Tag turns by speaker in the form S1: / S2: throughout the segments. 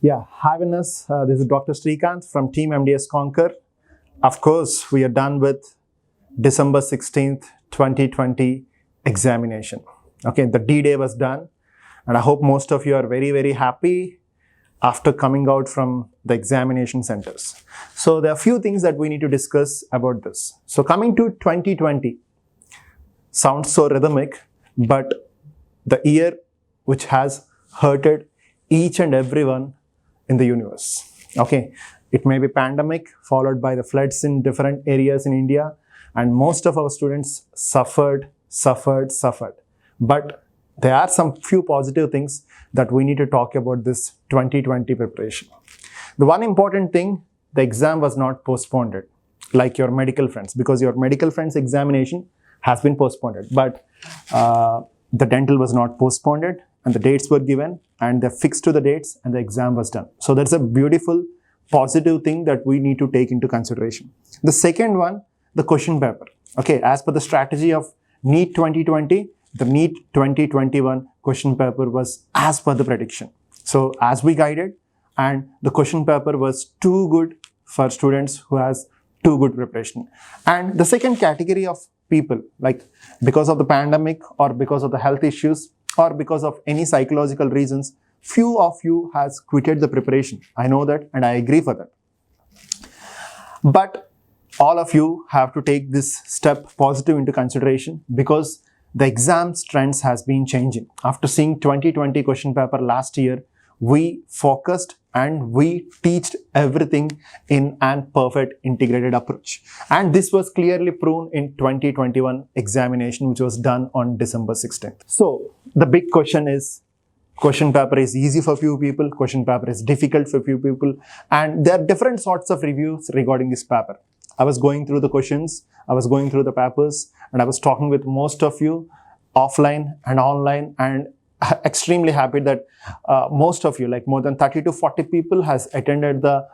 S1: Yeah, having us. This is Dr. SRIKANTH from TEAM MDS Conquer. Of course, we are done with December 16th, 2020 examination. Okay, the D-Day was done, and I hope most of you are very, very happy after coming out from the examination centers. So there are a few things that we need to discuss about this. So coming to 2020, sounds so rhythmic, but the year which has hurted each and everyone in the universe. Okay, it may be pandemic followed by the floods in different areas in India, and most of our students suffered. But there are some few positive things that we need to talk about this 2020 preparation. The one important thing, the exam was not postponed like your medical friends, because your medical friends examination has been postponed, but the dental was not postponed, and the dates were given and they're fixed to the dates and the exam was done. So that's a beautiful positive thing that we need to take into consideration. The second one, the question paper. Okay, as per the strategy of NEET 2020, the NEET 2021 question paper was as per the prediction. So as we guided, and the question paper was too good for students who has too good preparation. And the second category of people, like because of the pandemic or because of the health issues or because of any psychological reasons, few of you has quitted the preparation. I know that and I agree for that. But all of you have to take this step positive into consideration, because the exams trends has been changing. After seeing 2020 question paper last year, we focused and we teached everything in an perfect integrated approach. And this was clearly proven in 2021 examination, which was done on December 16th. So the big question is, question paper is easy for few people, question paper is difficult for few people, and there are different sorts of reviews regarding this paper. I was going through the questions, I was going through the papers, and I was talking with most of you offline and online, and extremely happy that most of you, like more than 30 to 40 people has attended the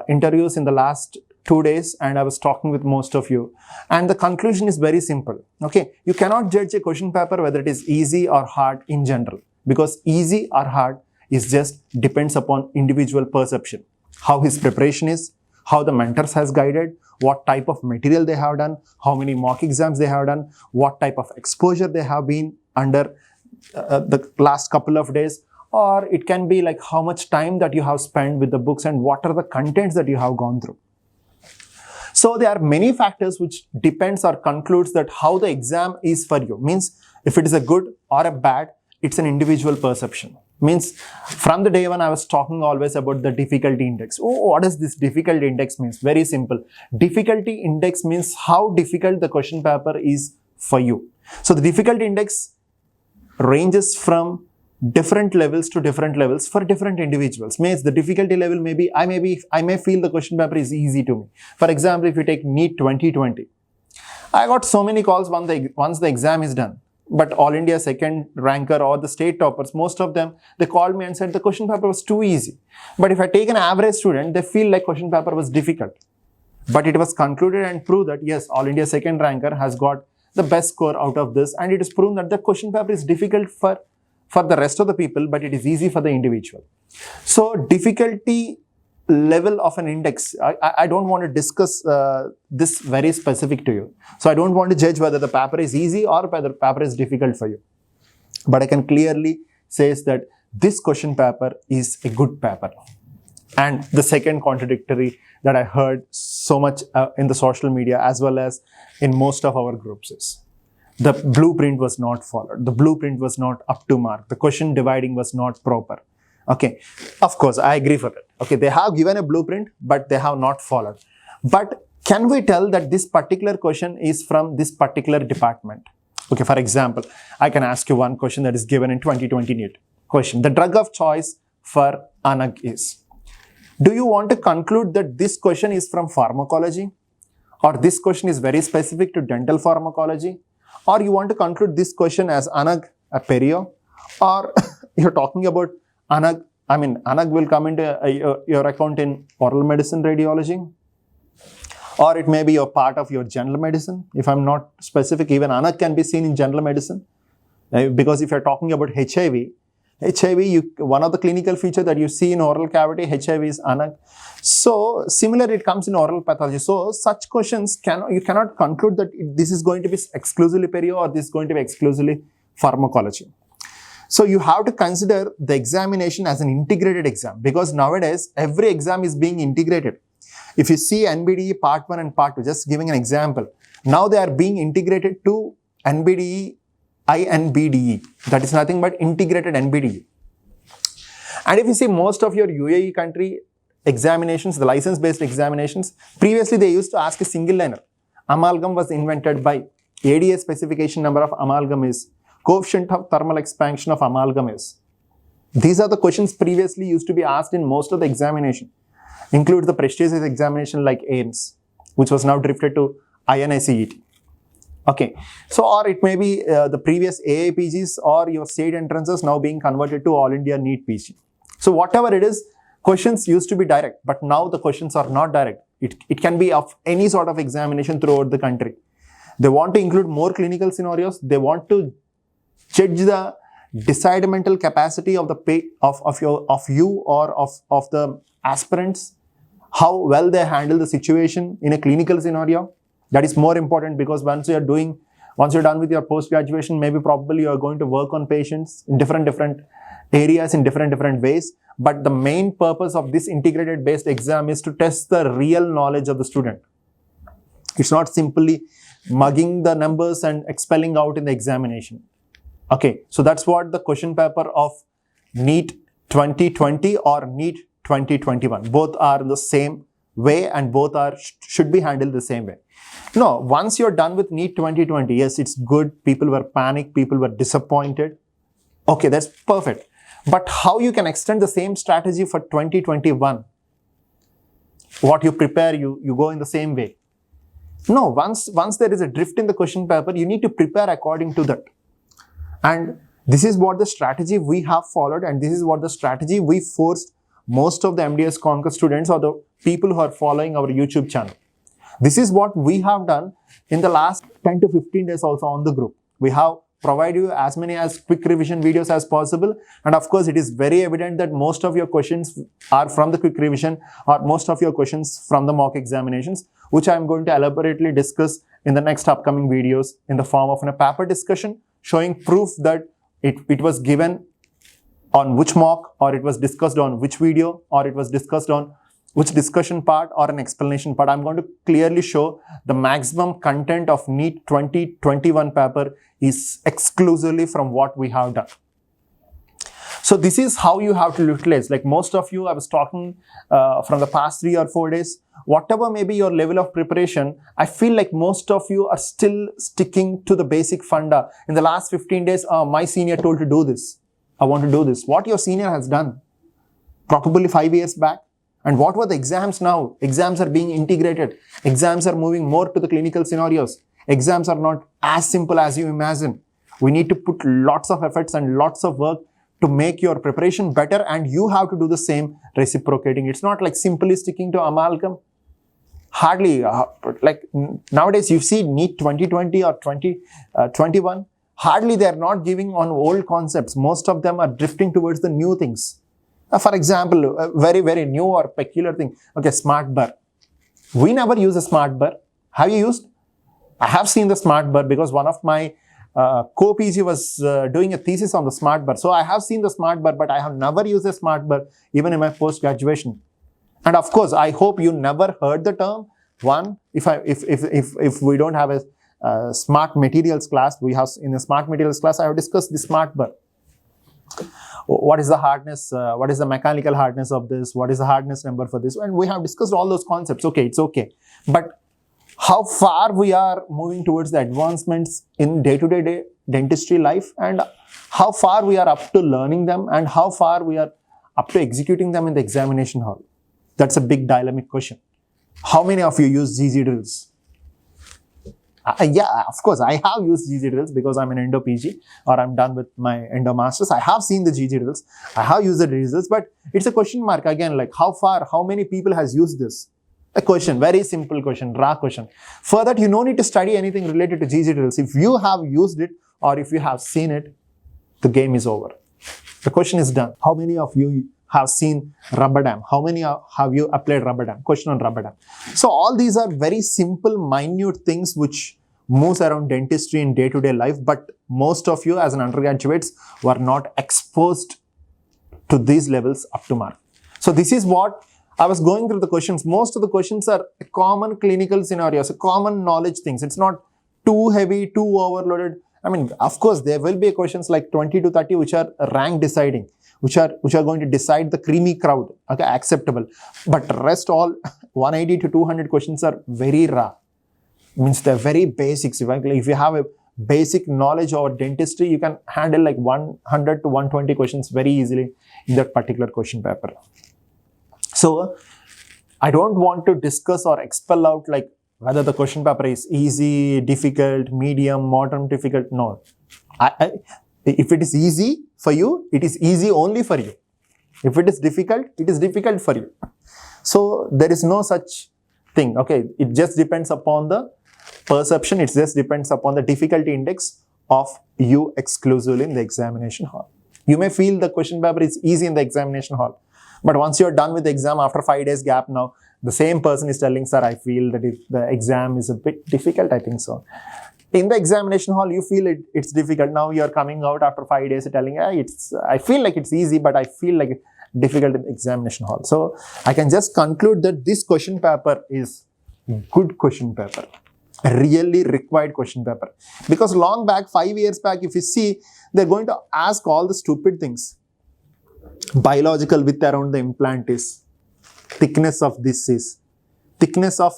S1: interviews in the last 2 days, and I was talking with most of you. And the conclusion is very simple. Okay, you cannot judge a question paper whether it is easy or hard in general, because easy or hard is just depends upon individual perception. How his preparation is, how the mentors has guided, what type of material they have done, how many mock exams they have done, what type of exposure they have been under the last couple of days, or it can be like how much time that you have spent with the books and what are the contents that you have gone through. So there are many factors which depends or concludes that how the exam is for you. Means if it is a good or a bad, it's an individual perception. Means from the day when I was talking always about the difficulty index. Oh, what does this difficulty index means? Very simple. Difficulty index means how difficult the question paper is for you. So the difficulty index ranges from different levels to different levels for different individuals. Means the difficulty level may be, I may feel the question paper is easy to me. For example, if you take NEET 2020, I got so many calls once the exam is done. But all India second ranker or the state toppers, most of them, they called me and said the question paper was too easy. But if I take an average student, they feel like question paper was difficult. But it was concluded and proved that yes, all India second ranker has got the best score out of this, and it is proven that the question paper is difficult for the rest of the people, but it is easy for the individual. So difficulty level of an index, I don't want to discuss this very specific to you. So I don't want to judge whether the paper is easy or whether the paper is difficult for you. But I can clearly say that this question paper is a good paper. And the second contradictory that I heard so much in the social media as well as in most of our groups is the blueprint was not followed. The blueprint was not up to mark. The question dividing was not proper. Okay, of course, I agree for that. Okay, they have given a blueprint, but they have not followed. But can we tell that this particular question is from this particular department? Okay, for example, I can ask you one question that is given in 2020 NEET. Question, the drug of choice for ANAG is. Do you want to conclude that this question is from pharmacology? Or this question is very specific to dental pharmacology? Or you want to conclude this question as ANAG, a perio? Or you're talking about ANAG, ANAG will come into your account in oral medicine radiology, or it may be a part of your general medicine. If I'm not specific, even ANAG can be seen in general medicine. Because if you're talking about HIV, HIV, one of the clinical features that you see in oral cavity, HIV is anak. So similar, it comes in oral pathology. So such questions, you cannot conclude that this is going to be exclusively perio or this is going to be exclusively pharmacology. So you have to consider the examination as an integrated exam, because nowadays every exam is being integrated. If you see NBDE part 1 and part 2, just giving an example, now they are being integrated to NBDE, INBDE. That is nothing but integrated NBDE. And if you see most of your UAE country examinations, the license-based examinations, previously they used to ask a single liner. Amalgam was invented by ADA specification number of amalgam is, coefficient of thermal expansion of amalgam is. These are the questions previously used to be asked in most of the examination. Includes the prestigious examination like AIMS, which was now drifted to INICET. Okay, so or it may be the previous AAPGs or your state entrances now being converted to All India NEET PG. So whatever it is, questions used to be direct, but now the questions are not direct. It can be of any sort of examination throughout the country. They want to include more clinical scenarios. They want to judge the decidamental capacity of you or of the aspirants, how well they handle the situation in a clinical scenario. That is more important, because once you're done with your post-graduation, maybe probably you're going to work on patients in different areas in different ways. But the main purpose of this integrated based exam is to test the real knowledge of the student. It's not simply mugging the numbers and expelling out in the examination. Okay, so that's what the question paper of NEET 2020 or NEET 2021. Both are the same way and both should be handled the same way. No, once you're done with NEET 2020, yes, it's good. People were panicked. People were disappointed. Okay, that's perfect. But how you can extend the same strategy for 2021? What you prepare, you go in the same way. No, once there is a drift in the question paper, you need to prepare according to that. And this is what the strategy we have followed, and this is what the strategy we forced most of the MDSCONQUER students or the people who are following our YouTube channel. This is what we have done in the last 10 to 15 days also on the group. We have provided you as many as quick revision videos as possible. And of course, it is very evident that most of your questions are from the quick revision or most of your questions from the mock examinations, which I am going to elaborately discuss in the next upcoming videos in the form of a paper discussion, showing proof that it was given on which mock, or it was discussed on which video, or it was discussed on which discussion part or an explanation part. I'm going to clearly show the maximum content of NEET 2021 paper is exclusively from what we have done. So this is how you have to utilize. Like most of you, I was talking from the past 3 or 4 days, whatever may be your level of preparation, I feel like most of you are still sticking to the basic funda. In the last 15 days, my senior told to do this. I want to do this. What your senior has done, probably 5 years back. And what were the exams now? Exams are being integrated. Exams are moving more to the clinical scenarios. Exams are not as simple as you imagine. We need to put lots of efforts and lots of work to make your preparation better, and you have to do the same reciprocating. It's not like simply sticking to amalgam. Hardly, like nowadays you see NEET 2020 or 2021, hardly they are not giving on old concepts. Most of them are drifting towards the new things. For example, a very, very new or peculiar thing. Okay, smart bar. We never use a smart bar. Have you used? I have seen the smart bar because one of my co-PG was doing a thesis on the smart bar. So I have seen the smart bar, but I have never used a smart bar even in my post-graduation. And of course, I hope you never heard the term. One, if we don't have a smart materials class, we have in the smart materials class, I have discussed the smart bar. What is the hardness? What is the mechanical hardness of this? What is the hardness number for this? And we have discussed all those concepts. Okay, it's okay. But how far we are moving towards the advancements in day-to-day dentistry life, and how far we are up to learning them, and how far we are up to executing them in the examination hall. That's a big dynamic question. How many of you use GG drills? Yeah, of course, I have used GG drills because I'm an endo PG or I'm done with my endo masters. I have seen the GG drills. I have used the drills, but it's a question mark again, like how far, how many people has used this? A question, very simple question, raw question. For that, you no need to study anything related to GG drills. If you have used it or if you have seen it, the game is over. The question is done. How many of you have seen rubber dam? How many have you applied rubber dam? Question on rubber dam. So all these are very simple, minute things which moves around dentistry in day-to-day life, but most of you as an undergraduates were not exposed to these levels up to mark. So this is what I was going through the questions. Most of the questions are common clinical scenarios, common knowledge things. It's not too heavy, too overloaded. I mean, of course, there will be questions like 20 to 30 which are rank deciding, which are going to decide the creamy crowd. Okay, acceptable. But rest all 180 to 200 questions are very raw. Means they're very basics. If you have a basic knowledge of dentistry, you can handle like 100 to 120 questions very easily in that particular question paper. So I don't want to discuss or expel out like whether the question paper is easy, difficult, medium, moderate, difficult. No. If it is easy for you, it is easy only for you. If it is difficult, it is difficult for you. So there is no such thing. Okay, it just depends upon the perception. It just depends upon the difficulty index of you exclusively in the examination hall. You may feel the question paper is easy in the examination hall, but once you're done with the exam after 5 days gap now, the same person is telling, sir, I feel that the exam is a bit difficult. I think so. In the examination hall, you feel it's difficult. Now you're coming out after 5 days telling, I feel like it's easy, but I feel like it's difficult in the examination hall. So I can just conclude that this question paper is good question paper, a really required question paper. Because long back, 5 years back, if you see, they're going to ask all the stupid things. Biological width around the implant is, thickness of this is, thickness of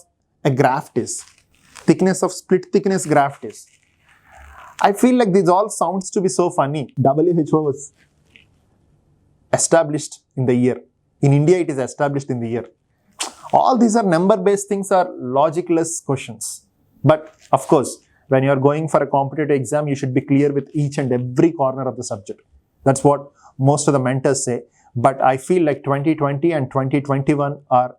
S1: a graft is, thickness of split thickness graft is. I feel like this all sounds to be so funny. WHO was established in the year. In India, it is established in the year. All these are number-based things, are logicless questions. But of course, when you are going for a competitive exam, you should be clear with each and every corner of the subject. That's what most of the mentors say. But I feel like 2020 and 2021 are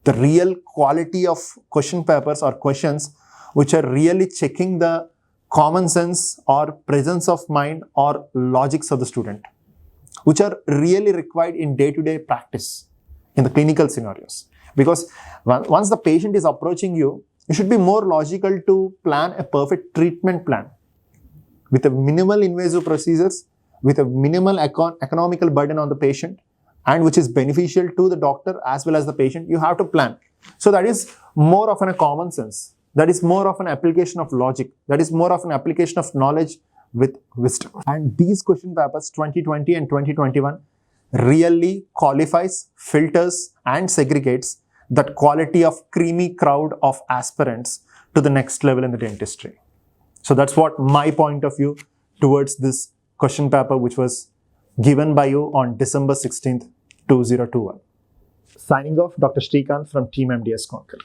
S1: the real quality of question papers or questions which are really checking the common sense or presence of mind or logics of the student, which are really required in day-to-day practice in the clinical scenarios. Because once the patient is approaching you, you should be more logical to plan a perfect treatment plan with a minimal invasive procedures, with a minimal economical burden on the patient, and which is beneficial to the doctor as well as the patient. You have to plan. So that is more of a common sense. That is more of an application of logic. That is more of an application of knowledge with wisdom. And these question papers 2020 and 2021 really qualifies, filters and segregates that quality of creamy crowd of aspirants to the next level in the dentistry. So that's what my point of view towards this question paper which was given by you on December 16th, 2021. Signing off, Dr. SRIKANTH from TEAM MDS Conquer.